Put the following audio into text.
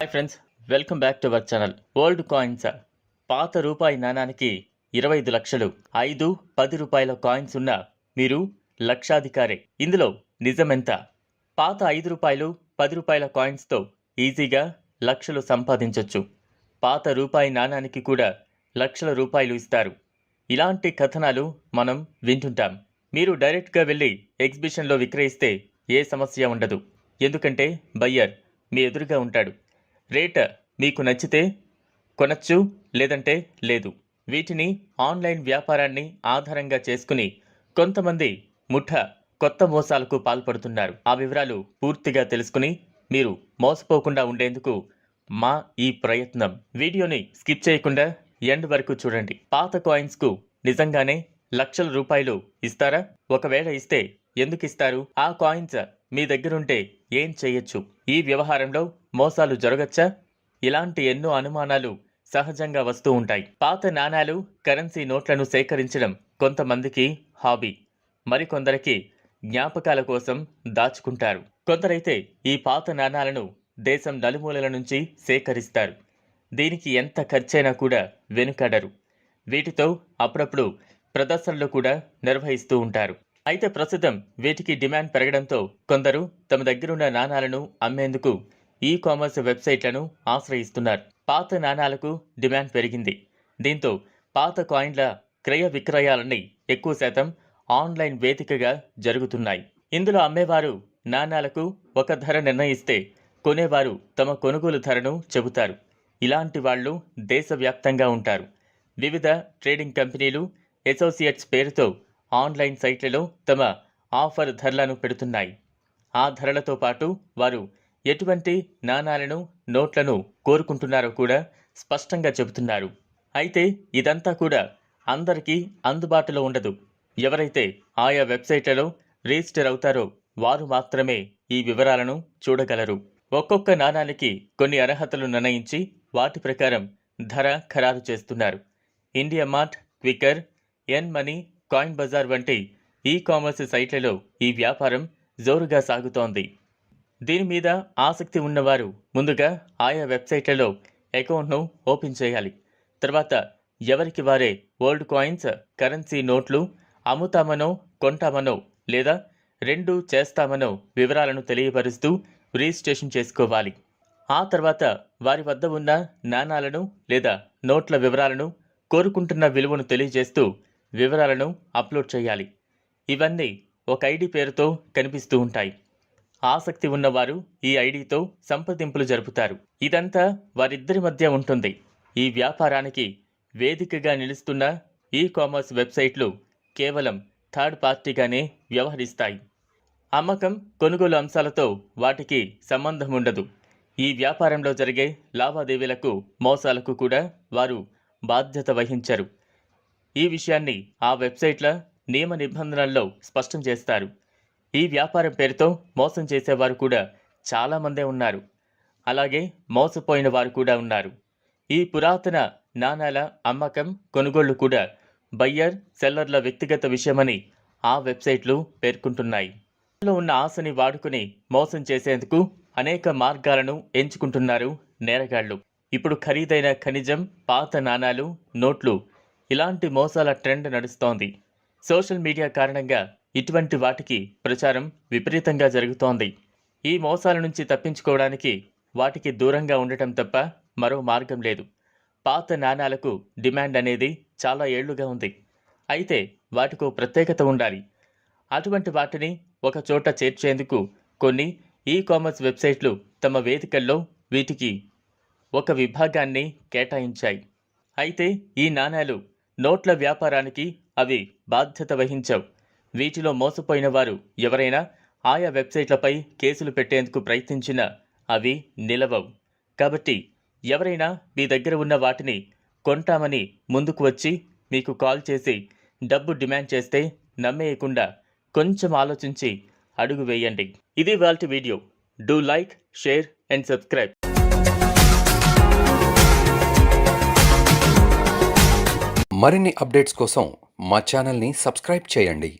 Hi friends, welcome back to our channel. Old coins. పాత రూపాయి నాణానికి 25 లక్షలు, 5, 10 రూపాయల కాయిన్స్ ఉన్న మీరు లక్షాధికారే. ఇందులో నిజమెంత? పాత 5 రూపాయలు, 10 రూపాయల కాయిన్స్తో ఈజీగా లక్షలు సంపాదించొచ్చు. పాత రూపాయి నాణానికి కూడా లక్షల రూపాయలు ఇస్తారు. ఇలాంటి కథనాలు మనం వింటుంటాం. మీరు డైరెక్ట్గా వెళ్ళి ఎగ్జిబిషన్లో విక్రయిస్తే ఏ సమస్య ఉండదు. ఎందుకంటే బయ్యర్ మీ ఎదురుగా ఉంటాడు. రేట్ మీకు నచ్చితే కొనచ్చు, లేదంటే లేదు. వీటిని ఆన్లైన్ వ్యాపారాన్ని ఆధారంగా చేసుకుని కొంతమంది ముఠా కొత్త మోసాలకు పాల్పడుతున్నారు. ఆ వివరాలు పూర్తిగా తెలుసుకుని మీరు మోసపోకుండా ఉండేందుకు మా ఈ ప్రయత్నం. వీడియోని స్కిప్ చేయకుండా ఎండ్ వరకు చూడండి. పాత కాయిన్స్కు నిజంగానే లక్షల రూపాయలు ఇస్తారా? ఒకవేళ ఇస్తే ఎందుకు ఇస్తారు? ఆ కాయిన్స్ మీ దగ్గరుంటే ఏం చేయొచ్చు? ఈ వ్యవహారంలో మోసాలు జరగచ్చా? ఇలాంటి ఎన్నో అనుమానాలు సహజంగా వస్తూ ఉంటాయి. పాత నాణాలు, కరెన్సీ నోట్లను సేకరించడం కొంతమందికి హాబీ, మరికొందరికి జ్ఞాపకాల కోసం దాచుకుంటారు. కొందరైతే ఈ పాత నాణాలను దేశం నలుమూలల నుంచి సేకరిస్తారు. దీనికి ఎంత ఖర్చైనా కూడా వెనుకాడరు. వీటితో అప్పుడప్పుడు ప్రదర్శనలు కూడా నిర్వహిస్తూ ఉంటారు. అయితే ప్రస్తుతం వీటికి డిమాండ్ పెరగడంతో కొందరు తమ దగ్గరున్న నాణాలను అమ్మేందుకు ఈ కామర్స్ వెబ్సైట్లను ఆశ్రయిస్తున్నారు. పాత నాణాలకు డిమాండ్ పెరిగింది. దీంతో పాత కాయిన్ల క్రయ విక్రయాలన్నీ ఎక్కువ శాతం ఆన్లైన్ వేదికగా జరుగుతున్నాయి. ఇందులో అమ్మేవారు నాణాలకు ఒక ధర నిర్ణయిస్తే కొనేవారు తమ కొనుగోలు ధరను చెబుతారు. ఇలాంటి వాళ్ళు దేశవ్యాప్తంగా ఉంటారు. వివిధ ట్రేడింగ్ కంపెనీలు, అసోసియేట్స్ పేరుతో ఆన్లైన్ సైట్లలో తమ ఆఫర్ ధరలను పెడుతున్నాయి. ఆ ధరలతో పాటు వారు ఎటువంటి నాణాలను, నోట్లను కోరుకుంటున్నారో కూడా స్పష్టంగా చెబుతున్నారు. అయితే ఇదంతా కూడా అందరికీ అందుబాటులో ఉండదు. ఎవరైతే ఆయా వెబ్సైట్లలో రిజిస్టర్ అవుతారో వారు మాత్రమే ఈ వివరాలను చూడగలరు. ఒక్కొక్క నాణానికి కొన్ని అర్హతలు నిర్ణయించి వాటి ప్రకారం ధర ఖరారు చేస్తున్నారు. ఇండియా మార్ట్, క్వికర్, ఎన్ మనీ, కాయిన్ బజార్ వంటి ఈ కామర్స్ సైట్లలో ఈ వ్యాపారం జోరుగా సాగుతోంది. దీని మీద ఆసక్తి ఉన్నవారు ముందుగా ఆయా వెబ్సైట్లలో అకౌంట్ను ఓపెన్ చేయాలి. తర్వాత ఎవరికి వారే ఓల్డ్ కాయిన్స్, కరెన్సీ నోట్లు అమ్ముతామనో, కొంటామనో లేదా రెండు చేస్తామనో వివరాలను తెలియపరుస్తూ రిజిస్ట్రేషన్ చేసుకోవాలి. ఆ తర్వాత వారి వద్ద ఉన్న నాణాలను లేదా నోట్ల వివరాలను, కోరుకుంటున్న విలువను తెలియజేస్తూ వివరాలను అప్లోడ్ చేయాలి. ఇవన్నీ ఒక ఐడి పేరుతో కనిపిస్తూ ఉంటాయి. ఆసక్తి ఉన్నవారు ఈ ఐడితో సంప్రదింపులు జరుపుతారు. ఇదంతా వారిద్దరి మధ్య ఉంటుంది. ఈ వ్యాపారానికి వేదికగా నిలుస్తున్న ఈ కామర్స్ వెబ్సైట్లు కేవలం థర్డ్ పార్టీగానే వ్యవహరిస్తాయి. అమ్మకం, కొనుగోలు అంశాలతో వాటికి సంబంధం ఉండదు. ఈ వ్యాపారంలో జరిగే లావాదేవీలకు, మోసాలకు కూడా వారు బాధ్యత వహించరు. ఈ విషయాన్ని ఆ వెబ్సైట్ల నియమ నిబంధనల్లో స్పష్టం చేస్తారు. ఈ వ్యాపారం పేరుతో మోసం చేసేవారు కూడా చాలామందే ఉన్నారు. అలాగే మోసపోయిన వారు కూడా ఉన్నారు. ఈ పురాతన నాణాల అమ్మకం, కొనుగోళ్లు కూడా బయ్యర్, సెల్లర్ల వ్యక్తిగత విషయమని ఆ వెబ్సైట్లు పేర్కొంటున్నాయి. లో ఉన్న ఆశని వాడుకుని మోసం చేసేందుకు అనేక మార్గాలను ఎంచుకుంటున్నారు నేరగాళ్లు. ఇప్పుడు ఖరీదైన ఖనిజం, పాత నాణాలు, నోట్లు ఇలాంటి మోసాల ట్రెండ్ నడుస్తోంది. సోషల్ మీడియా కారణంగా ఇటువంటి వాటికి ప్రచారం విపరీతంగా జరుగుతోంది. ఈ మోసాల నుంచి తప్పించుకోవడానికి వాటికి దూరంగా ఉండటం తప్ప మరో మార్గం లేదు. పాత నాణాలకు డిమాండ్ అనేది చాలా ఏళ్లుగా ఉంది. అయితే వాటికో ప్రత్యేకత ఉండాలి. అటువంటి వాటిని ఒక చోట చేర్చేందుకు కొన్ని ఈ కామర్స్ వెబ్సైట్లు తమ వేదికల్లో వీటికి ఒక విభాగాన్ని కేటాయించాయి. అయితే ఈ నాణాలు, నోట్ల వ్యాపారానికి అవి బాధ్యత వహించవు. వీటిలో మోసపోయిన వారు ఎవరైనా ఆయా వెబ్సైట్లపై కేసులు పెట్టేందుకు ప్రయత్నించినా అవి నిలవవు. కాబట్టి ఎవరైనా మీ దగ్గర ఉన్న వాటిని కొంటామని ముందుకు వచ్చి మీకు కాల్ చేసి డబ్బు డిమాండ్ చేస్తే నమ్మేయకుండా కొంచెం ఆలోచించి అడుగు వేయండి. ఇది ఇవాల్టి video. Do like, share and subscribe. మరిన్ని అప్డేట్స్ కోసం మా ఛానల్ని సబ్స్క్రైబ్ చేయండి.